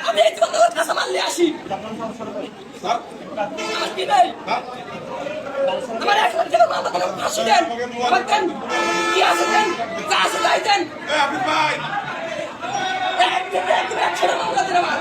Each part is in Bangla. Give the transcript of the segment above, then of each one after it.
আমি এই কাঁচা মাল নিয়ে আসি আমার কি নেই আমার এখন থেকে ফাঁসি দেন আমার দেন কি আছে দেন যা আছে তাই দেন মামলা দেন আমার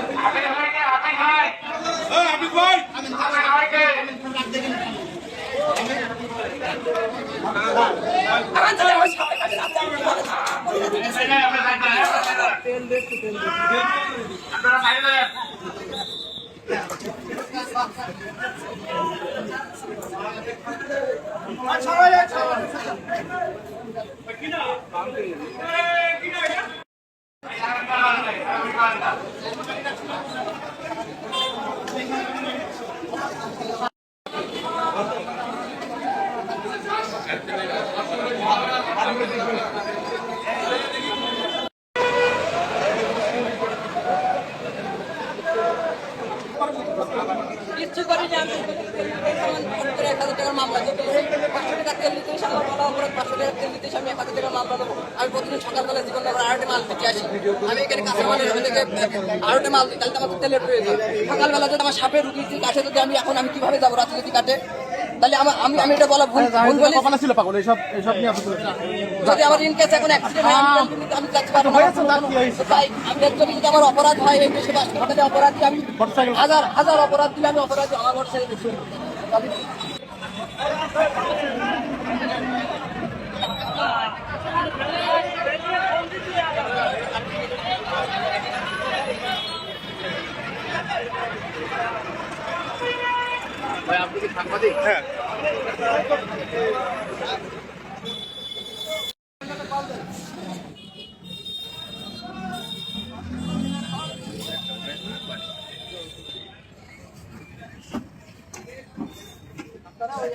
কিচ্ছু করিনি আমি 1,000 টাকার মামলা দিতে 500 টাকা তেল নিতে আমার বলা অপরাধ 500 টাকা তেল নিতে আমি 1,000 টাকার মামলা দেবো আমি প্রতিদিন সকালবেলা জীবন আরোটে মাল দিতে আসি আমি এখানে কাঁচা মালের থেকে আরোটে মাল দিই তাহলে আমার তেলের প্রয়োজন সকালবেলা যদি আমার সাপে রুগী কাটে যদি আমি কিভাবে যাবো রাতে যদি কাটে তাহলে আমি এটা বলা ভুল বলি কখনো ছিল পাগল এইসব নিয়ে আপনি যদি আমার ইন কেস এখন অ্যাক্সিডেন্ট হয় আমি যাচ্ছি পারবো তাই আমি যদি আমার অপরাধ হয় এই বেশি ঘটনা অপরাধ আমি হাজার অপরাধ দিলে আমি অপরাধ আমার মোটরসাইকেল দিচ্ছি আপনি কি সাংবাদিক? হ্যাঁ। আপনারা ওই